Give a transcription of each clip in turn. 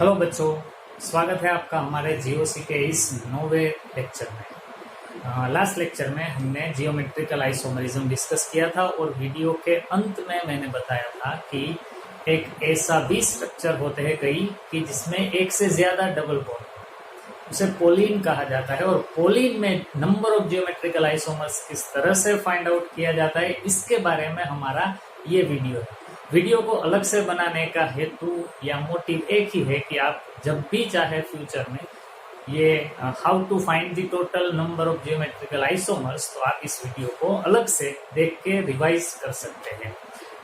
Hello बच्चों, स्वागत है आपका हमारे जीओसी के इस 9वें लेक्चर में। लास्ट लेक्चर में हमने जियोमेट्रिकल आइसोमरिज्म डिस्कस किया था और वीडियो के अंत में मैंने बताया था कि एक ऐसा भी स्ट्रक्चर होते हैं कई कि जिसमें एक से ज्यादा डबल बॉन्ड, उसे पोलिन कहा जाता है। और पोलिन में नंबर ऑफ जियोमेट्रिकल आइसोमर्स किस तरह से फाइंड आउट किया जाता है, इसके बारे में हमारा ये वीडियो है। वीडियो को अलग से बनाने का हेतु या मोटिव एक ही है कि आप जब भी चाहे फ्यूचर में ये how to find the total number of geometrical isomers, तो आप इस वीडियो को अलग से देख के रिवाइज कर सकते हैं।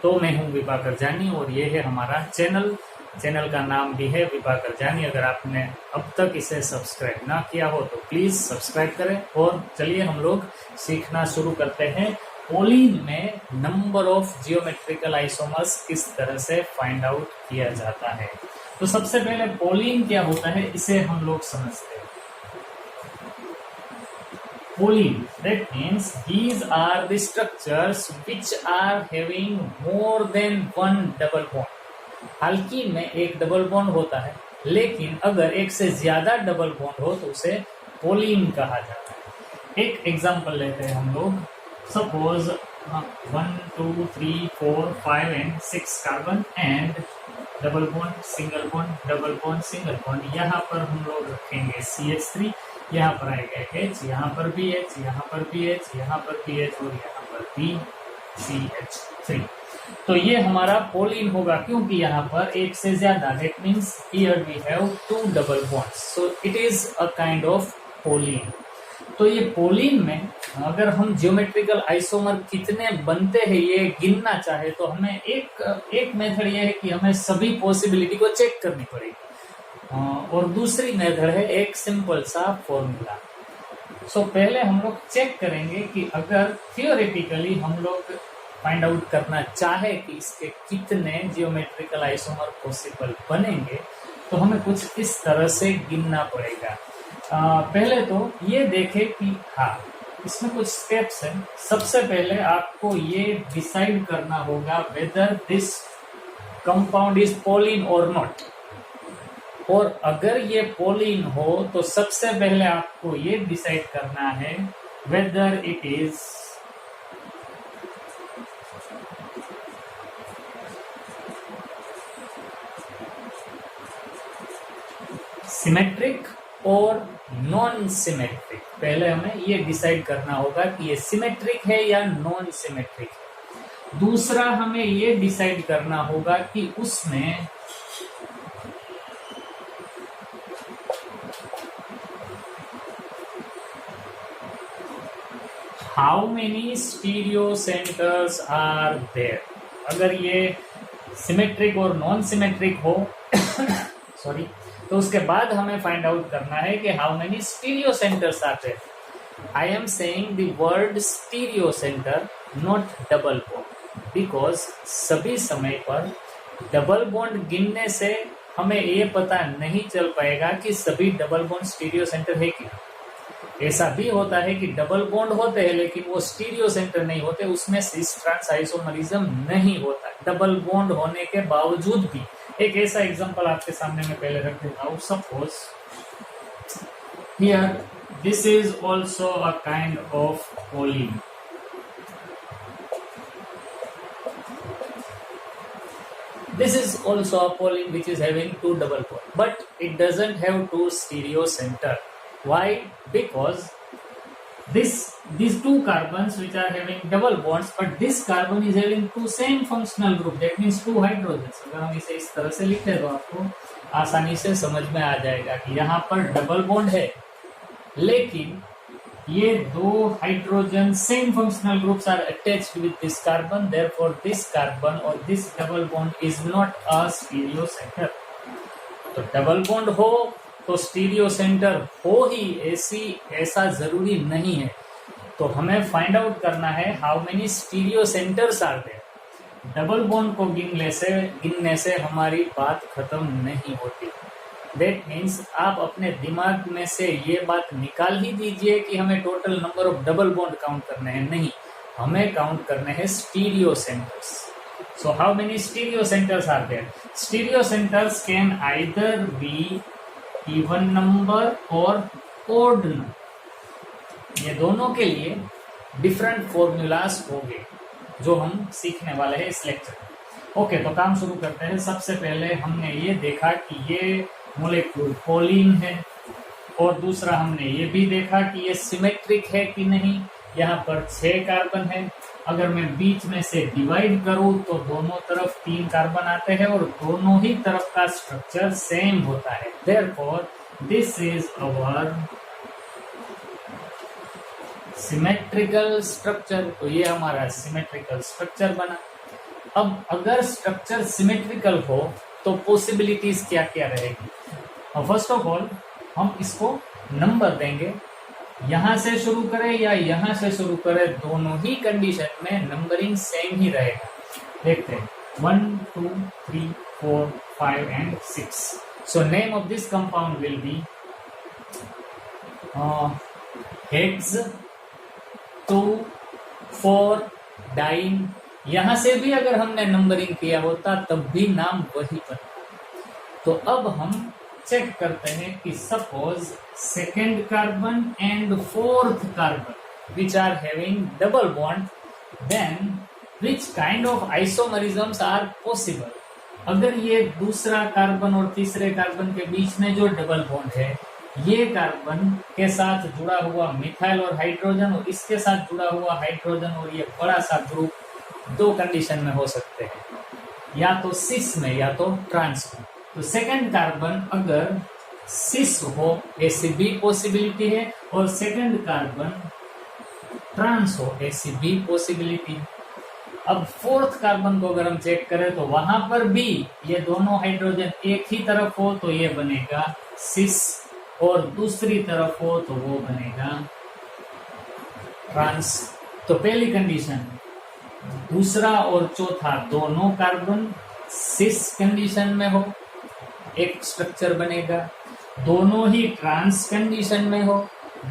तो मैं हूं विभाकर जानी और ये है हमारा चैनल का नाम भी है विभाकर जानी। अगर आपने अब तक इसे सब्सक्राइब ना किया हो तो प्लीज सब्सक्राइब करें। और चलिए हम लोग सीखना शुरू करते हैं। पोलिन में नंबर ऑफ जियोमेट्रिकल आइसोमर्स किस तरह से फाइंड आउट किया जाता है। तो सबसे पहले पोलिन क्या होता है इसे हम लोग समझते हैं। Polyene, that means these are the structures which are having more than one double bond. हालांकि में एक डबल बॉन्ड होता है, लेकिन अगर एक से ज्यादा डबल बॉन्ड हो तो उसे पोलिन कहा जाता है। एक एग्जांपल लेते हैं हम लोग। Suppose 1 2 3 4 5 and 6 carbon and double bond single bond double bond single bond. यहाँ पर हम लोग रखेंगे CH3, यहाँ पर आएगा H, यहाँ पर भी H, यहाँ पर भी H, यहाँ पर भी H और यहाँ पर भी CH3। तो ये हमारा पोलिन होगा क्योंकि यहाँ पर एक से ज्यादा, that means here we have 2 double bonds, so it is a kind of polyene. तो ये पोलिन में अगर हम जियोमेट्रिकल आइसोमर कितने बनते हैं ये गिनना चाहे तो हमें एक मेथड ये है कि हमें सभी पॉसिबिलिटी को चेक करनी पड़ेगी, और दूसरी मेथड है एक सिंपल सा फॉर्मूला। सो पहले हम लोग चेक करेंगे कि अगर थियोरेटिकली हम लोग फाइंड आउट करना चाहे कि इसके कितने जियोमेट्रिकल आइसोमर पॉसिबल बनेंगे, तो हमें कुछ इस तरह से गिनना पड़ेगा। पहले तो ये देखें कि हाँ, इसमें कुछ स्टेप्स हैं। सबसे पहले आपको ये डिसाइड करना होगा whether this compound is pollen और नॉट। और अगर ये पोलिन हो तो सबसे पहले आपको ये डिसाइड करना है वेदर इट इज सिमेट्रिक और नॉन सिमेट्रिक। पहले हमें ये डिसाइड करना होगा कि ये सिमेट्रिक है या नॉन सिमेट्रिक है। दूसरा हमें ये डिसाइड करना होगा कि उसमें how many stereo centres are there. अगर ये सिमेट्रिक और नॉन सिमेट्रिक हो सॉरी, तो उसके बाद हमें फाइंड आउट करना है कि how many stereo centres are there. I am saying the word stereo centre, not double bond, because सभी समय पर डबल बॉन्ड गिनने से हमें ये पता नहीं चल पाएगा कि सभी डबल बॉन्ड स्टीरियो सेंटर है क्या। ऐसा भी होता है कि डबल बॉन्ड होते हैं लेकिन वो स्टीरियो सेंटर नहीं होते, उसमें सिस ट्रांस आइसोमरिज्म नहीं होता डबल बॉन्ड होने के बावजूद भी। एक ऐसा एग्जांपल आपके सामने मैं पहले रख देता हूं। Suppose here this is also a kind of pollen. This is also a polyene which is having 2 double bond, but it doesn't have 2 stereo center. Why? Because these 2 carbons which are having double bonds, but this carbon is having 2 same functional group, that means 2 hydrogens. अगर हम इसे इस तरह से लिखें तो आपको आसानी से समझ में आ जाएगा कि यहाँ पर डबल बॉन्ड है, लेकिन ये 2 hydrogen same functional groups are attached with this carbon, therefore this carbon और this double bond is not a stereo centre. तो डबल बॉन्ड हो तो स्टीरियो सेंटर हो ही, ऐसा जरूरी नहीं है। तो हमें फाइंड आउट करना है how many stereo centres are there. Double bond को गिनने से हमारी बात खत्म नहीं होती। दैट मीन्स आप अपने दिमाग में से ये बात निकाल ही दीजिए कि हमें total number of double bond count करने हैं। नहीं, हमें काउंट करने हैं stereo centres. So how many stereo centers are there? Stereo centers can either be even number or odd number. ये दोनों के लिए डिफरेंट फॉर्मूलाज होंगे जो हम सीखने वाले हैं इस लेक्चर। ओके, तो काम शुरू करते हैं। सबसे पहले हमने ये देखा कि ये मोलेक्यूल कोलिन है, और दूसरा हमने ये भी देखा कि ये सिमेट्रिक है कि नहीं। यहाँ पर 6 कार्बन है, अगर मैं बीच में से डिवाइड करूं तो दोनों तरफ 3 कार्बन आते हैं और दोनों ही तरफ का स्ट्रक्चर सेम होता है। Therefore this is our symmetrical structure. तो ये हमारा सिमेट्रिकल स्ट्रक्चर बना। अब अगर स्ट्रक्चर सिमेट्रिकल हो तो पॉसिबिलिटीज क्या क्या रहेगी? फर्स्ट ऑफ ऑल हम इसको नंबर देंगे, यहां से शुरू करें या यहां से शुरू करें, दोनों ही कंडीशन में नंबरिंग सेम ही रहेगा। देखते हैं 1 2 3 4 5 and 6। So name of this compound will be hex 2 4 diene. यहां से भी अगर हमने नंबरिंग किया होता तब भी नाम वही बना। तो अब हम चेक करते हैं कि suppose second carbon and fourth carbon which are having double bond, then which kind of isomerisms are possible. अगर ये दूसरा कार्बन और तीसरे कार्बन के बीच में जो डबल बॉन्ड है, ये कार्बन के साथ जुड़ा हुआ मिथाइल और हाइड्रोजन और इसके साथ जुड़ा हुआ हाइड्रोजन और ये बड़ा सा ग्रुप 2 कंडीशन में हो सकते हैं, या तो सिस में या तो ट्रांस में। तो सेकंड कार्बन अगर सिस हो, ऐसी भी पॉसिबिलिटी है, और सेकंड कार्बन ट्रांस हो, ऐसी भी पॉसिबिलिटी है। अब फोर्थ कार्बन को अगर हम चेक करें तो वहां पर भी ये दोनों हाइड्रोजन एक ही तरफ हो तो ये बनेगा सिस, और दूसरी तरफ हो तो वो बनेगा ट्रांस। तो पहली कंडीशन, दूसरा और चौथा दोनों कार्बन सिस कंडीशन में हो, एक स्ट्रक्चर बनेगा। दोनों ही ट्रांस कंडीशन में हो,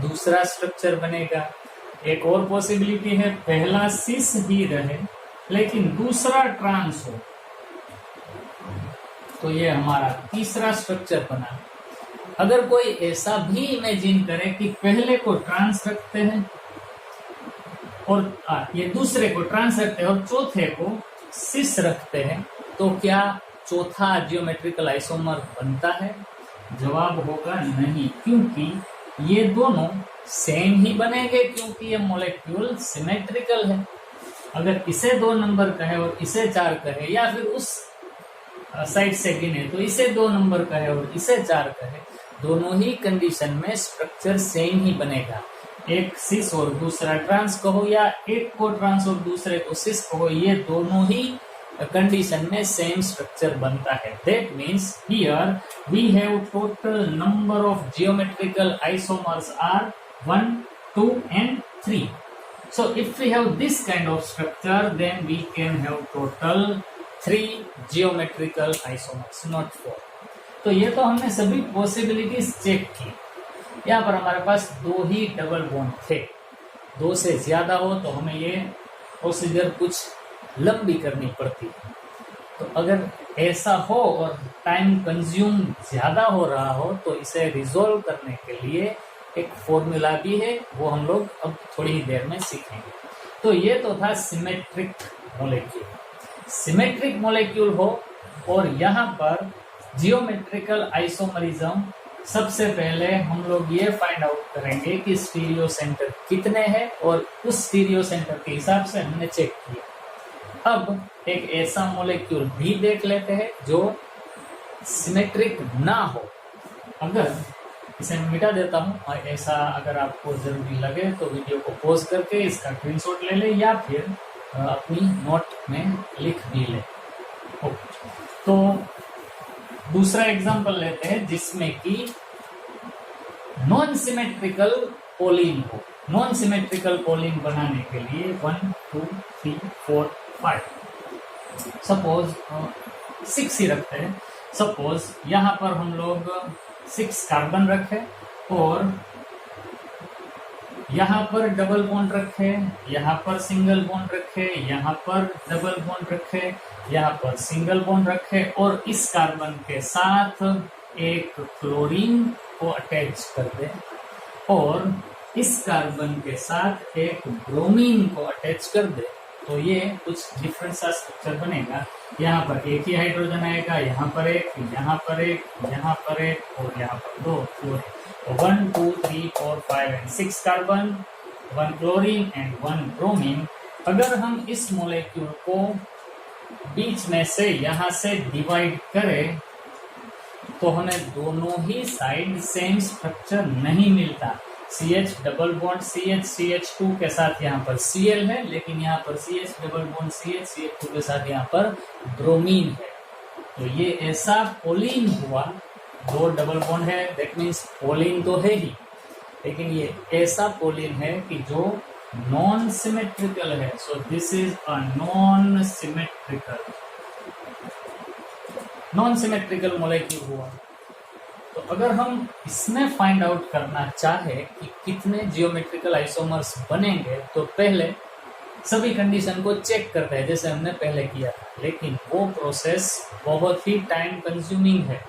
दूसरा स्ट्रक्चर बनेगा। एक और पॉसिबिलिटी है, पहला सिस ही रहे लेकिन दूसरा ट्रांस हो, तो ये हमारा तीसरा स्ट्रक्चर बना। अगर कोई ऐसा भी इमेजिन करे कि पहले को ट्रांस रखते हैं और ये दूसरे को ट्रांस रखते हैं और चौथे को सिस रखते हैं, तो क्या चौथा जियोमेट्रिकल आइसोमर बनता है? जवाब होगा नहीं, क्योंकि ये दोनों सेम ही बनेंगे, क्योंकि ये मॉलिक्यूल सिमेट्रिकल है। अगर इसे 2 नंबर कहे और इसे 4 कहे, या फिर उस साइड से गिने तो इसे 2 नंबर कहे और इसे 4 कहे, दोनों ही कंडीशन में स्ट्रक्चर सेम ही बनेगा। एक सिस और दूसरा ट्रांस कहो, या एक को ट्रांस और दूसरे को सिस कहो, ये दोनों ही कंडीशन में सेम स्ट्रक्चर बनता है। That means here we have total number of geometrical isomers are 1 2 and 3. So if we have this kind of structure, then we can have total 3 geometrical isomers, not 4. तो ये तो हमने सभी possibilities check की। यहाँ पर हमारे पास 2 ही डबल बॉन्ड थे, 2 से ज्यादा हो तो हमें ये प्रोसीजर कुछ लंबी करनी पड़ती है। तो अगर ऐसा हो और टाइम कंज्यूम ज्यादा हो रहा हो तो इसे रिजोल्व करने के लिए एक फॉर्मूला भी है, वो हम लोग अब थोड़ी ही देर में सीखेंगे। तो ये तो था सिमेट्रिक मॉलिक्यूल। सिमेट्रिक मॉलिक्यूल हो और यहाँ पर जियोमेट्रिकल आइसोमरिज्म, सबसे पहले हम लोग ये फाइंड आउट करेंगे कि स्टीरियो सेंटर कितने हैं, और उस स्टीरियो सेंटर के हिसाब से हमने चेक किया। अब एक ऐसा मॉलिक्यूल भी देख लेते हैं जो सिमेट्रिक ना हो। अगर इसे मिटा देता हूं, और ऐसा अगर आपको जरूरी लगे तो वीडियो को पॉज करके इसका स्क्रीनशॉट ले ले, या फिर अपनी नोट में लिख भी ले। ओके, तो दूसरा एग्जांपल लेते हैं जिसमें कि नॉन सिमेट्रिकल पोलिन हो। नॉन सिमेट्रिकल पोलिन बनाने के लिए 1 2 3 4 5, सपोज 6 ही रखते हैं। सपोज यहाँ पर हम लोग 6 कार्बन रखे और यहाँ पर डबल बॉन्ड रखे, यहाँ पर सिंगल बॉन्ड रखे, यहाँ पर डबल बॉन्ड रखे, यहाँ पर सिंगल बॉन्ड रखे और इस कार्बन के साथ एक क्लोरीन को अटैच कर दे और इस कार्बन के साथ एक ब्रोमीन को अटैच कर दे, तो ये कुछ डिफरेंट सा स्ट्रक्चर बनेगा। यहाँ पर एक ही हाइड्रोजन आएगा, यहाँ पर एक, यहाँ पर एक, यहाँ पर एक और यहाँ पर दो chlorine. 1 2 3 4 5 and 6 carbon, 1 chlorine and 1 bromine. अगर हम इस मोलेक्यूल को बीच में से यहाँ से डिवाइड करें तो हमें दोनों ही साइड सेम स्ट्रक्चर नहीं मिलता। CH double bond CH CH2 के साथ यहाँ पर Cl है, लेकिन यहाँ पर CH double bond CH CH2 के साथ यहाँ पर ब्रोमीन है। तो ये ऐसा पोलीन हुआ, दो डबल बॉन्ड है, दैट मीन्स पोलीन तो है ही, लेकिन ये ऐसा पोलीन है कि जो नॉन सिमेट्रिकल है। So this is a non symmetrical molecule हुआ। तो अगर हम इसमें फाइंड आउट करना चाहे कि कितने जियोमेट्रिकल आइसोमर्स बनेंगे, तो पहले सभी कंडीशन को चेक करते हैं जैसे हमने पहले किया था, लेकिन वो प्रोसेस बहुत ही टाइम कंज्यूमिंग है।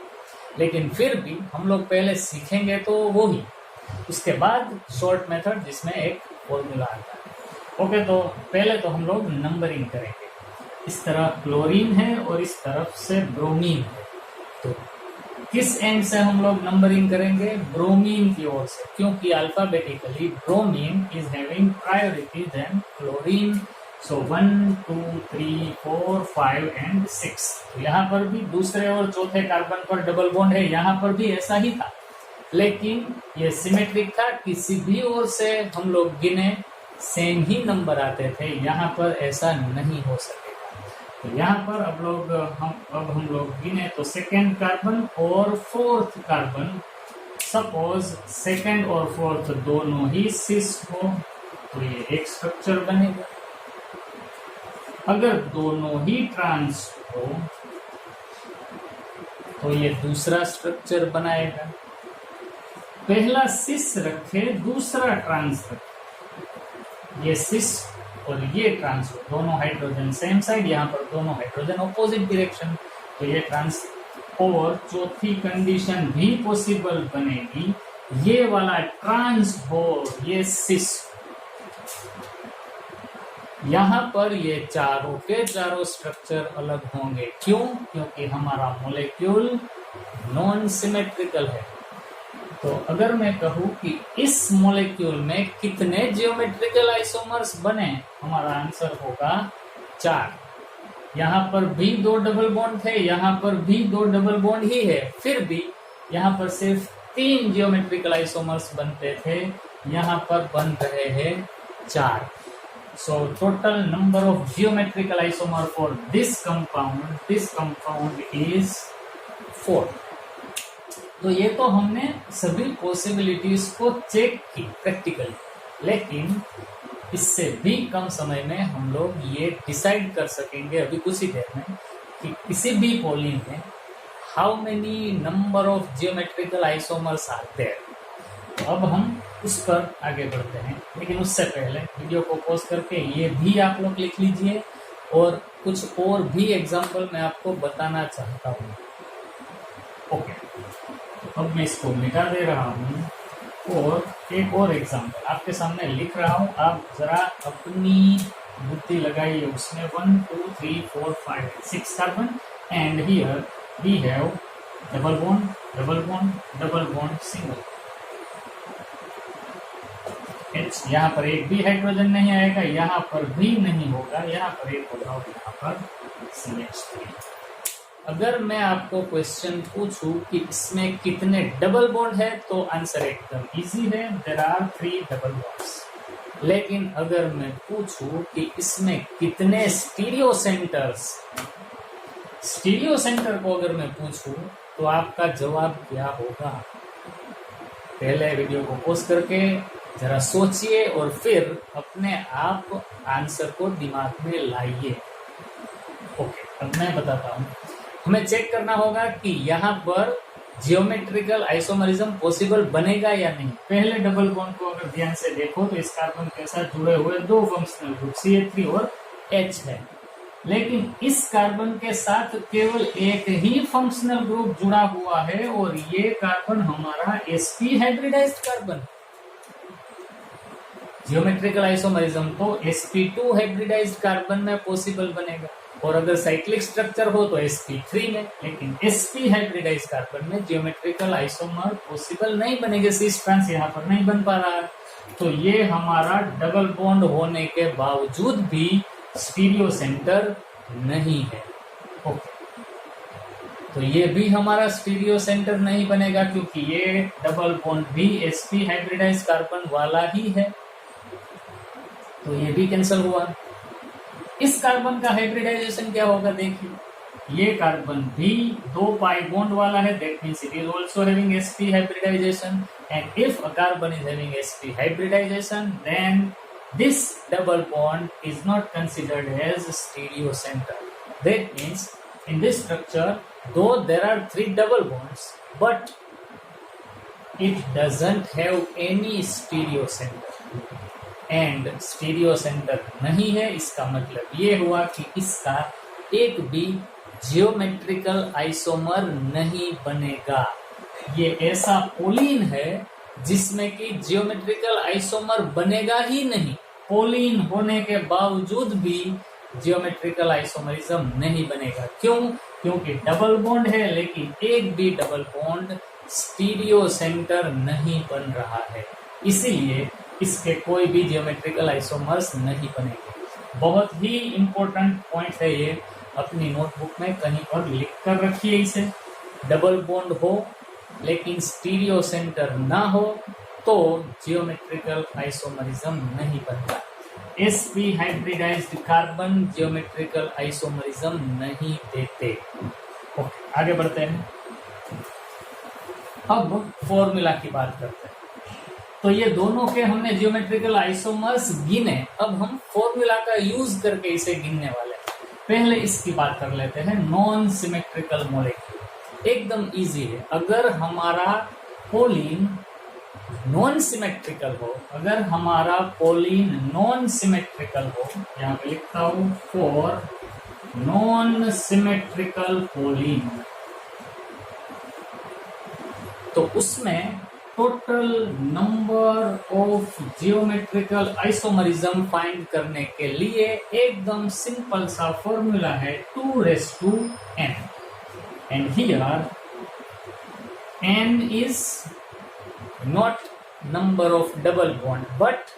लेकिन फिर भी हम लोग पहले सीखेंगे तो वो ही, उसके बाद शॉर्ट मेथड जिसमें एक फॉर्मूला आता है। ओके, तो पहले तो हम लोग नंबरिंग करेंगे। इस तरह क्लोरीन है और इस तरफ से ब्रोमीन है, तो किस एंड से हम लोग नंबरिंग करेंगे? ब्रोमीन की ओर से, क्योंकि alphabetically bromine is having priority then chlorine. So 1 2 3 4 5 and 6। तो यहाँ पर भी दूसरे और चौथे कार्बन पर डबल बॉन्ड है, यहाँ पर भी ऐसा ही था, लेकिन ये सिमेट्रिक था, किसी भी ओर से हम लोग गिने सेम ही नंबर आते थे। यहाँ पर ऐसा नहीं हो सकेगा। तो यहाँ पर अब हम लोग गिने तो सेकेंड कार्बन और फोर्थ कार्बन, सपोज सेकेंड और फोर्थ दोनों ही सिस हो तो ये एक स्ट्रक्चर बनेगा। अगर दोनों ही ट्रांस हो तो ये दूसरा स्ट्रक्चर बनाएगा। पहला सिस रखे, दूसरा ट्रांस रखे, ये सिस और ये ट्रांस, दोनों हाइड्रोजन सेम साइड, यहाँ पर दोनों हाइड्रोजन ऑपोजिट डायरेक्शन, तो ये ट्रांस। और चौथी कंडीशन भी पॉसिबल बनेगी, ये वाला ट्रांस हो, ये सिस। यहाँ पर ये चारों के चारों स्ट्रक्चर अलग होंगे। क्यों? क्योंकि हमारा मोलेक्यूल नॉन सिमेट्रिकल है। तो अगर मैं कहूँ कि इस मोलेक्यूल में कितने जियोमेट्रिकल आइसोमर्स बने, हमारा आंसर होगा 4। यहाँ पर भी 2 डबल बॉन्ड थे, यहाँ पर भी 2 डबल बॉन्ड ही है, फिर भी यहाँ पर सिर्फ 3 जियोमेट्रिकल आइसोमर्स बनते थे, यहाँ पर बन रहे हैं 4। So total number of geometrical isomer for this compound is 4. तो ये तो हमने सभी पॉसिबिलिटीज को चेक की प्रैक्टिकली, लेकिन इससे भी कम समय में हम लोग ये डिसाइड कर सकेंगे अभी कुछ ही देर में कि किसी भी पोलीन में how many number of geometrical isomers are there. अब हम उस पर आगे बढ़ते हैं, लेकिन उससे पहले वीडियो को पॉज करके ये भी आप लोग लिख लीजिए और कुछ और भी एग्जाम्पल मैं आपको बताना चाहता हूँ। ओके, तो अब मैं इसको मिटा दे रहा हूँ और एक और एग्जाम्पल आपके सामने लिख रहा हूँ। आप जरा अपनी बुद्धि लगाइए उसमें। 1 2 3 4 5 6 carbon and here we have double bond double bond double bond single. यहाँ पर एक भी हाइड्रोजन नहीं आएगा, यहाँ पर भी नहीं होगा, यहाँ पर एक होगा और यहाँ पर CH3। अगर मैं आपको क्वेश्चन पूछूं कि इसमें कितने डबल बॉन्ड है तो आंसर एकदम इजी है, देयर आर 3 डबल बॉन्ड्स। लेकिन अगर मैं पूछूं कि इसमें कितने स्टीरियो सेंटर को अगर मैं पूछूं तो आपका जवाब क्या होगा? पहले वीडियो को पॉज करके जरा सोचिए और फिर अपने आप आंसर को दिमाग में लाइए। ओके, अब मैं बताता हूँ। हमें चेक करना होगा कि यहाँ पर जियोमेट्रिकल आइसोमरिज्म पॉसिबल बनेगा या नहीं। पहले डबल बॉन्ड को अगर ध्यान से देखो तो इस कार्बन के साथ जुड़े हुए दो फंक्शनल ग्रुप CH3 और H है, लेकिन इस कार्बन के साथ केवल एक ही फंक्शनल ग्रुप जुड़ा हुआ है और ये कार्बन हमारा sp hybridised carbon. Geometrical isomerism तो sp2 हाइब्रिडाइज्ड कार्बन में पॉसिबल बनेगा, और अगर साइक्लिक स्ट्रक्चर हो तो sp3 में, लेकिन sp हाइब्रिडाइज्ड कार्बन में जियोमेट्रिकल आइसोमर पॉसिबल नहीं बनेंगे। सिस ट्रांस यहाँ पर नहीं बन पा रहा है, तो ये हमारा डबल बॉन्ड होने के बावजूद भी स्टीरियो सेंटर नहीं है। ओके, तो ये भी हमारा स्टीरियो सेंटर नहीं बनेगा क्योंकि ये डबल बॉन्ड भी sp हाइब्रिडाइज्ड कार्बन वाला ही है, तो ये भी कैंसिल हुआ। इस कार्बन का हाइब्रिडाइजेशन क्या होगा देखिए, ये कार्बन भी 2 पाई बॉन्ड वाला है, that means it is also having sp hybridisation, and if a carbon is having sp hybridisation then this double bond is not considered as stereo center. That means in this structure, though there are 3 double bonds, but it doesn't have any stereo center. And stereo center नहीं है, इसका मतलब ये हुआ कि इसका एक भी जियोमेट्रिकल आइसोमर नहीं बनेगा। ये ऐसा पोलीन है जिसमें कि जियोमेट्रिकल आइसोमर बनेगा ही नहीं। पोलीन होने के बावजूद भी जियोमेट्रिकल आइसोमरिज्म नहीं बनेगा। क्यों? क्योंकि डबल बॉन्ड है, लेकिन एक भी डबल बॉन्ड स्टीरियो सेंटर नहीं बन रहा है, इसीलिए इसके कोई भी जियोमेट्रिकल आइसोमर्स नहीं बनेंगे। बहुत ही इंपॉर्टेंट पॉइंट है ये, अपनी नोटबुक में कहीं पर लिख कर रखिए इसे। डबल बॉन्ड हो लेकिन स्टीरियो सेंटर ना हो तो जियोमेट्रिकल आइसोमरिज्म नहीं बनता। sp hybridised carbon geometrical isomerism नहीं देते। ओके, आगे बढ़ते हैं। अब फॉर्मूला की बात करते हैं। तो ये दोनों के हमने जियोमेट्रिकल आइसोमर्स गिने, अब हम फॉर्मूला का यूज करके इसे गिनने वाले हैं। पहले इसकी बात कर लेते हैं, नॉन सिमेट्रिकल मॉलिक्यूल। एकदम इजी है। अगर हमारा पोलीन नॉन सिमेट्रिकल हो, अगर हमारा पोलीन नॉन सिमेट्रिकल हो, यहाँ पे लिखता हूं फॉर नॉन सिमेट्रिकल पोलीन, तो उसमें total number of geometrical isomerism find करने के लिए एकदम सिंपल सा फॉर्मूला है 2n, and here n is not number of double bond but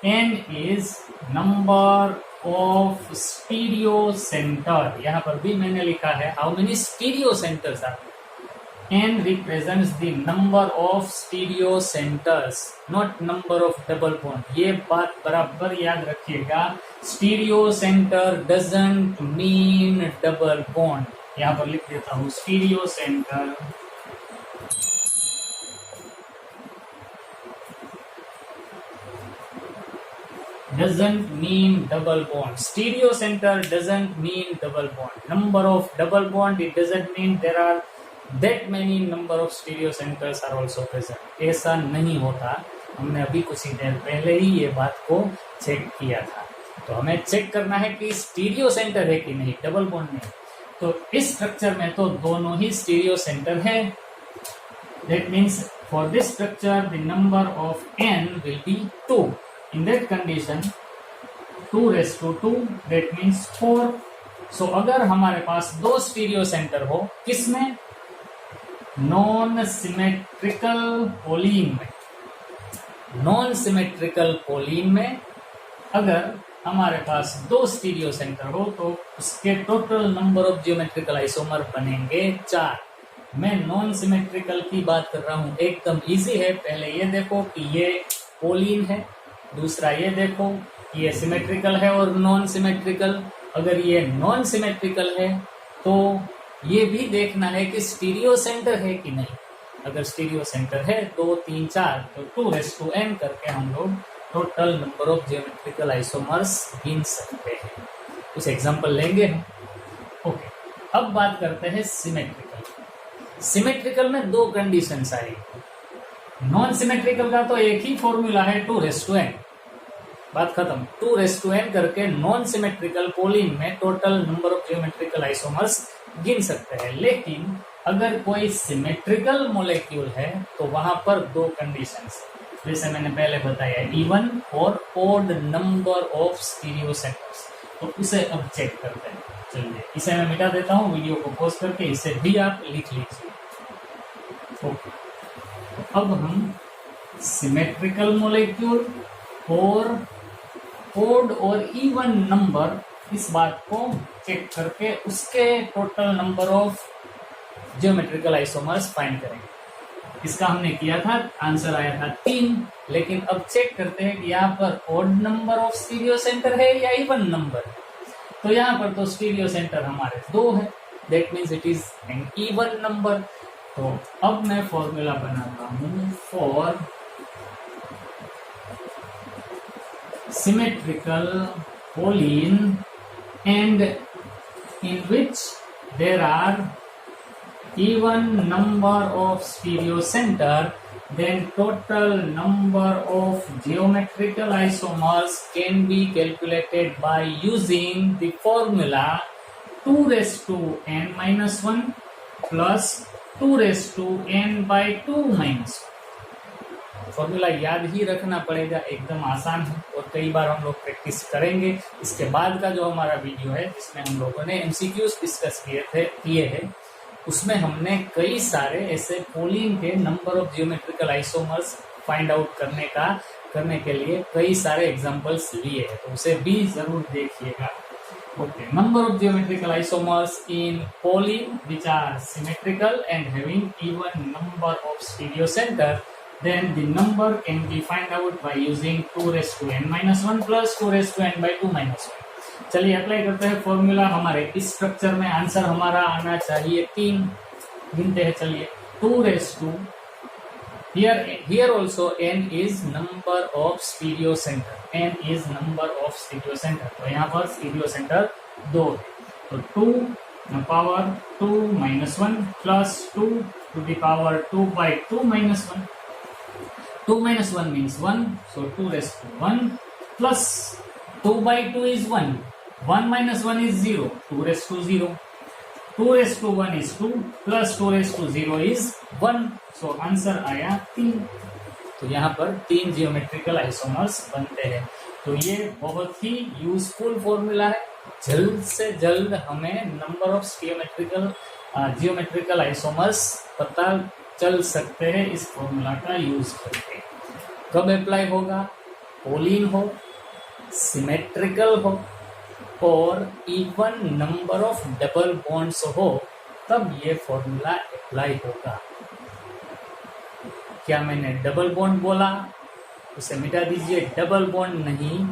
n is number of stereo center। यहाँ पर भी मैंने लिखा है how many stereo centers are there। n represents the number of stereo centers not number of double bond। ये बात बराबर याद रखिएगा, stereo center doesn't mean double bond। यहाँ पर लिख देता हूँ stereo center doesn't mean double bond। stereo center doesn't mean double bond। number of double bond, it doesn't mean there are that many number of stereo centers are also present। ऐसा नहीं होता। हमने अभी कुछ ही देर पहले ही ये बात को चेक किया था। तो हमें चेक करना है कि स्टीरियो सेंटर है कि नहीं, डबल बॉन्ड में। तो इस स्ट्रक्चर में तो दोनों ही स्टीरियो सेंटर है। That means for this structure the number of n will be 2। In that condition 2^2 that means 4। सो अगर हमारे पास दो स्टीरियो सेंटर हो, किसमें? नॉन सिमेट्रिकल पोलीन में। नॉन सिमेट्रिकल पोलीन में अगर हमारे पास दो स्टीरियो सेंटर हो तो उसके total number of geometrical isomer बनेंगे 4। मैं नॉन सिमेट्रिकल की बात कर रहा हूं, एकदम इजी है। पहले ये देखो कि ये पोलीन है, दूसरा ये देखो कि ये सिमेट्रिकल है और नॉन सिमेट्रिकल। अगर ये नॉन सिमेट्रिकल है तो ये भी देखना है कि स्टीरियो सेंटर है कि नहीं। अगर स्टीरियो सेंटर है 2, 3, 4 तो 2^n करके हम लोग total number of geometrical isomers गिन सकते हैं। कुछ एग्जांपल लेंगे हम। ओके, अब बात करते हैं सिमेट्रिकल। सिमेट्रिकल में दो कंडीशंस आएगी। नॉन सिमेट्रिकल का तो एक ही फॉर्मूला है 2n, बात खत्म। 2n करके नॉन सिमेट्रिकल पोलिन में total number of geometrical isomers गिन सकते हैं। लेकिन अगर कोई सिमेट्रिकल मॉलिक्यूल है तो वहां पर दो कंडीशंस, जैसे मैंने पहले बताया, इवन और odd number of stereo centres. तो इसे अब चेक करते हैं। चलिए इसे मैं मिटा देता हूँ, वीडियो को पॉज करके इसे भी आप लिख लीजिए। ओके, तो अब हम सिमेट्रिकल मॉलिक्यूल और ओड और इवन नंबर, इस बात को चेक करके उसके total number of geometrical isomers find करेंगे। इसका हमने किया था, आंसर आया था 3। लेकिन अब चेक करते हैं कि यहाँ पर odd number of stereo centre है या इवन नंबर है। तो यहाँ पर तो स्टीरियो सेंटर हमारे 2 है, that means it is an even number. तो अब मैं फॉर्मूला बनाता हूं for symmetrical polyene and in which there are even number of stereo center, then total number of geometrical isomers can be calculated by using the formula 2 raised to n minus 1 plus 2 raised to n by 2 minus 1। Formula याद ही रखना पड़ेगा, एकदम आसान है और कई बार हम लोग प्रैक्टिस करेंगे। इसके बाद का जो हमारा वीडियो है जिसमें हम लोगों ने एमसीक्यूज डिस्कस किए हैं, उसमें हमने कई सारे ऐसे पोलिन के number of geometrical isomers find out करने के लिए कई सारे एग्जांपल्स लिए हैं, तो उसे भी जरूर देखिएगा। Okay, number of geometrical isomers in polyene which are symmetrical and having even number of stereo centre, then the number can be find out by using 2 raised to n minus 1 plus 2 raised to n by 2 minus 1। चलिए apply करते हैं formula. हमारे इस structure में answer हमारा आना चाहिए 3। गिनते हैं, चलिए 2 raised to, here also n is number of stereo center, n is number of stereo center। तो यहाँ पर स्टीरियो सेंटर 2 है, तो 2 power 2 minus 1 plus 2 to the power 2 by 2 minus 1। 2 minus 1 means 1, so 2 raised to 1 plus 2 by 2 is 1, 1 minus 1 is 0, 2 raised to 0, 2 raised to 1 is 2 plus 2 raised to 0 is 1, so answer आया 3। तो यहाँ पर 3 geometrical isomers बनते हैं। तो ये बहुत ही useful formula है, जल्द से जल्द हमें नंबर ऑफ जियोमेट्रिकल आइसोमर्स पता चल सकते हैं इस फॉर्मूला का यूज करके। कब अप्लाई होगा? पोलिन हो, सिमेट्रिकल हो और even number of double bonds हो, तब ये फॉर्मूला अप्लाई होगा। क्या मैंने डबल बॉन्ड बोला? उसे मिटा दीजिए, डबल बॉन्ड नहीं,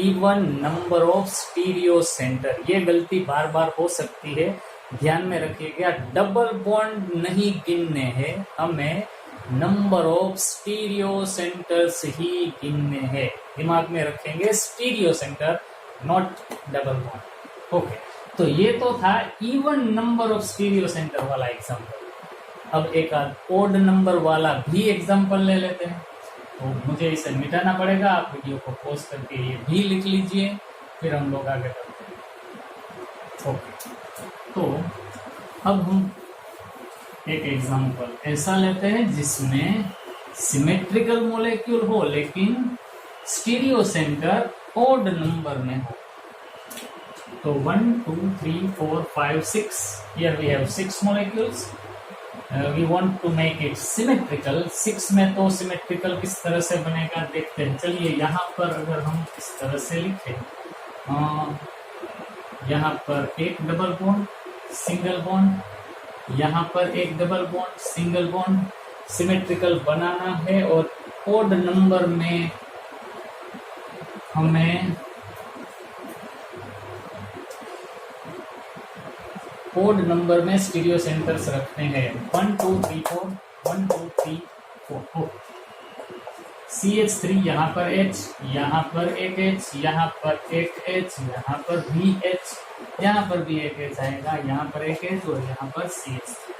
even number of stereo centre. ये गलती बार बार हो सकती है, ध्यान में रखिएगा। डबल बॉन्ड नहीं गिनने हैं, हमें नंबर ऑफ स्टीरियो सेंटर्स ही गिनने हैं। दिमाग में रखेंगे stereo centre, not double bond. Okay, तो ये तो था even number of stereo centre वाला एग्जांपल। अब एक ओड नंबर वाला भी एग्जांपल ले लेते हैं। तो मुझे इसे मिटाना पड़ेगा, आप वीडियो को पॉज करके ये भी लिख लीजिए, फिर हम लोग आगे बढ़ते हैं। ओके, तो अब हम एक एग्जांपल ऐसा लेते हैं जिसमें सिमेट्रिकल मॉलिक्यूल हो लेकिन स्टीरियो सेंटर ओड नंबर में हो। तो 1 2 3 4 5 6, here we have 6 molecules. We want to make it symmetrical. 6 में तो सिमेट्रिकल किस तरह से बनेगा देखते हैं। चलिए यहाँ पर अगर हम इस तरह से लिखें, यहाँ पर एक डबल बॉन्ड, सिंगल बॉन्ड, यहाँ पर एक double bond, single bond, symmetrical बनाना है और ओड नंबर में हमें ओड नंबर में स्टीरियो सेंटर्स रखने हैं। 1 2 3 4, 1 2 3 4। CH3, यहाँ पर H, यहाँ पर एक H, यहाँ पर एक H, यहाँ पर भी H, यहाँ पर भी एक H आएगा, यहाँ पर एक H और यहाँ पर CH3।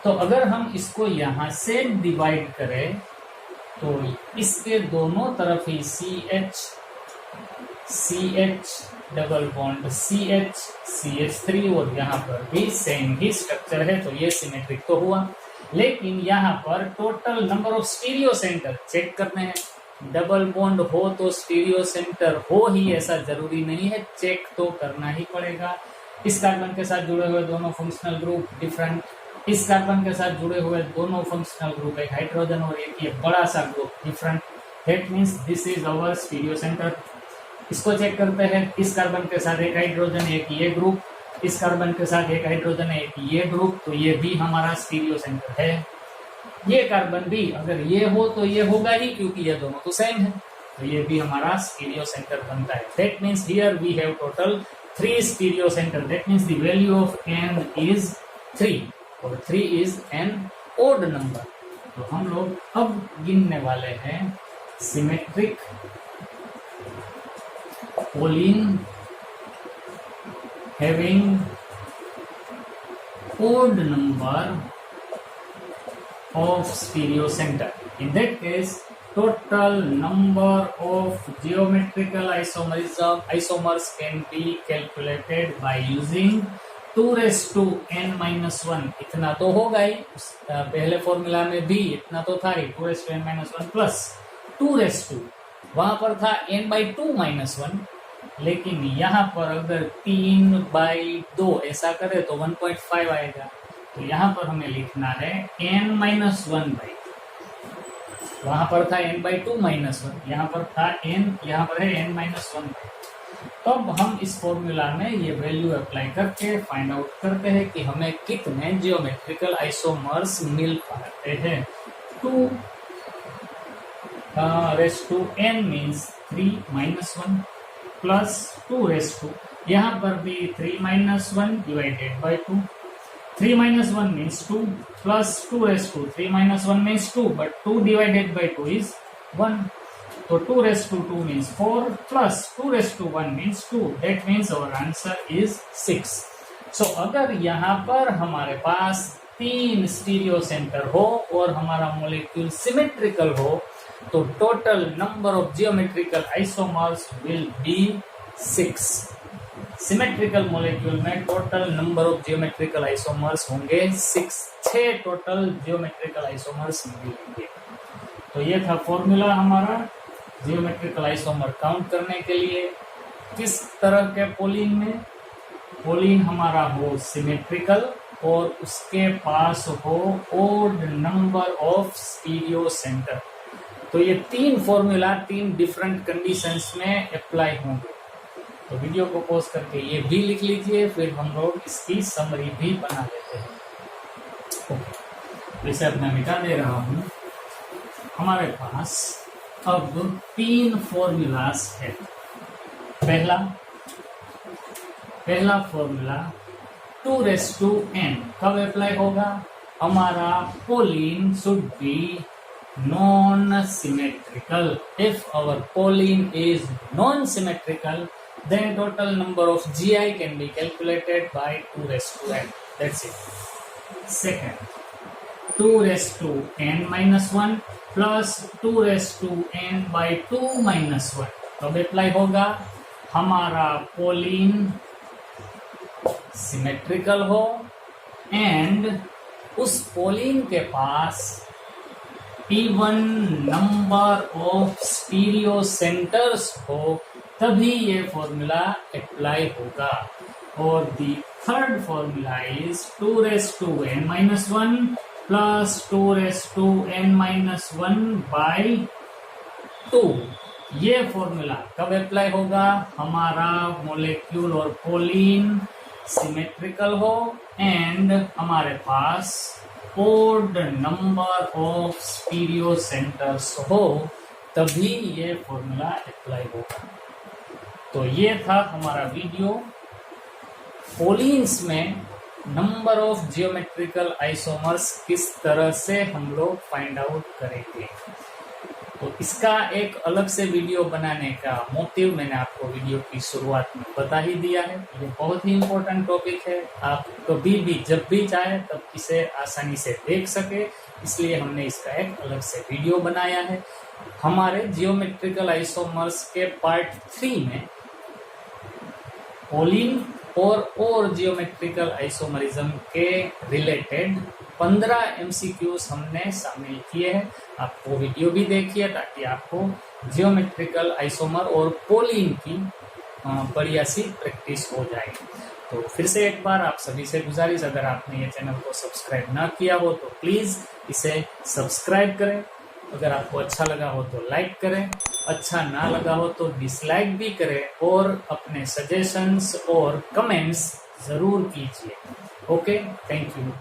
तो अगर हम इसको यहाँ से डिवाइड करें तो इसके दोनों तरफ ही CH डबल बॉन्ड CH3 और यहाँ पर भी सेम ही स्ट्रक्चर है, तो ये सिमेट्रिक तो हुआ। लेकिन यहाँ पर total number of stereo centre check करने हैं। डबल बॉन्ड हो तो स्टीरियो सेंटर हो ही ऐसा जरूरी नहीं है, चेक तो करना ही पड़ेगा। इस कार्बन के साथ जुड़े हुए दोनों फंक्शनल ग्रुप डिफरेंट, इस कार्बन के साथ जुड़े हुए दोनों फंक्शनल ग्रुप, एक हाइड्रोजन और एक ये बड़ा सा group different, that means this is our stereo centre. इसको चेक करते हैं, इस कार्बन के साथ एक हाइड्रोजन एक ये ग्रुप, इस कार्बन के साथ एक हाइड्रोजन एक ये ग्रुप, तो ये भी हमारा स्टीरियो सेंटर है। ये कार्बन भी अगर ये हो तो ये होगा ही, क्योंकि ये दोनों तो सेम है, तो ये भी हमारा स्टीरियो सेंटर बनता है। That means here we have total 3 stereo centre, that means the value of n is 3 और 3 इज एन ओड नंबर। तो हम लोग अब गिनने वाले हैं symmetric pollen having odd number of stereo center. In that case, total number of geometrical isomers can be calculated by using 2 raised to n minus 1. इतना तो होगा ही, पहले फॉर्मूला में भी इतना तो था ही, 2 raised to n minus 1 plus 2 raised to, वहां पर था n by 2 minus 1, लेकिन यहाँ पर अगर 3/2 ऐसा करे तो 1.5 आएगा। तो यहाँ पर हमें लिखना है n minus 1 by 2, वहां पर था n by 2 minus 1, यहाँ पर था n, यहाँ पर है n minus 1 by 2। तो अब हम इस फॉर्मूला में ये वैल्यू अप्लाई करके फाइंड आउट करते हैं कि हमें कितने जियोमेट्रिकल आइसोमर्स मिल पाते हैं। 2 raised to n means 3 minus 1 plus 2 raised to, यहाँ पर भी 3 minus 1 divided by 2, 3 minus 1 means 2 plus 2 raised to, 3 minus 1 means 2 but 2 divided by 2 is 1, तो 2 raised to 2 means 4 plus 2 raised to 1 means 2, that means our answer is 6। So अगर यहाँ पर हमारे पास 3 stereo centre हो और हमारा मोलिक्यूल सिमेट्रिकल हो तो total number of geometrical isomers will be 6। Symmetrical molecule में total number of geometrical isomers होंगे 6 टोटल जियोमेट्रिकल आइसोमर्स मिलेंगे। तो ये था फॉर्मूला हमारा जियोमेट्रिकल आइसोमर काउंट करने के लिए। किस तरह के पोलीन में, पोलीन हमारा हो सिमेट्रिकल और उसके पास हो odd number of stereo centre. तो ये 3 फॉर्मूला 3 डिफरेंट कंडीशंस में अप्लाई होंगे। तो वीडियो को पॉज करके ये भी लिख लीजिए, फिर हम लोग इसकी समरी भी बना लेते हैं। ओके, इसे अब मैं मिटा दे रहा हूँ। हमारे पास अब 3 फॉर्मूलास है। पहला फॉर्मूला 2 raised to n कब अप्लाई होगा? हमारा pollen should be non-symmetrical. If our polyene is non-symmetrical, then total number of GI can be calculated by 2 raised to n. That's it. Second, 2 raised to n minus 1 plus 2 raised to n by 2 minus 1. कब apply होगा? हमारा polyene symmetrical हो and उस polyene के पास even number of stereo centres हो, तभी ये फॉर्मूला अप्लाई होगा। और the third formula is 2 raised to n minus 1 plus 2 raised to n minus 1 by 2। ये फॉर्मूला कब अप्लाई होगा? हमारा मोलेक्यूल और पोलीन सिमेट्रिकल हो एंड हमारे पास odd number of stereo centres हो, तभी ये फॉर्मूला अप्लाई होगा। तो ये था हमारा वीडियो पोलीन्स में नंबर ऑफ जियोमेट्रिकल आइसोमर्स किस तरह से हम लोग फाइंड आउट करेंगे। तो इसका एक अलग से वीडियो बनाने का मोटिव मैंने आपको वीडियो की शुरुआत में बता ही दिया है। ये बहुत ही इम्पोर्टेंट टॉपिक है, आप कभी भी जब भी चाहे तब इसे आसानी से देख सके, इसलिए हमने इसका एक अलग से वीडियो बनाया है। हमारे जियोमेट्रिकल आइसोमर्स के पार्ट 3 में पॉलिन और जियोमेट्रिकल आइसोमरिज्म के रिलेटेड 15 एमसीक्यूज हमने शामिल किए हैं। आप वो वीडियो भी देखिए ताकि आपको जियोमेट्रिकल आइसोमर और पॉलिन की बढ़िया सी प्रैक्टिस हो जाए। तो फिर से एक बार आप सभी से गुजारिश, अगर आपने ये चैनल को सब्सक्राइब ना किया हो तो प्लीज़ इसे सब्सक्राइब करें। अगर आपको अच्छा लगा हो तो लाइक करें, अच्छा ना लगा हो तो डिसलाइक भी करें और अपने सजेशंस और कमेंट्स ज़रूर कीजिए। Okay, thank you.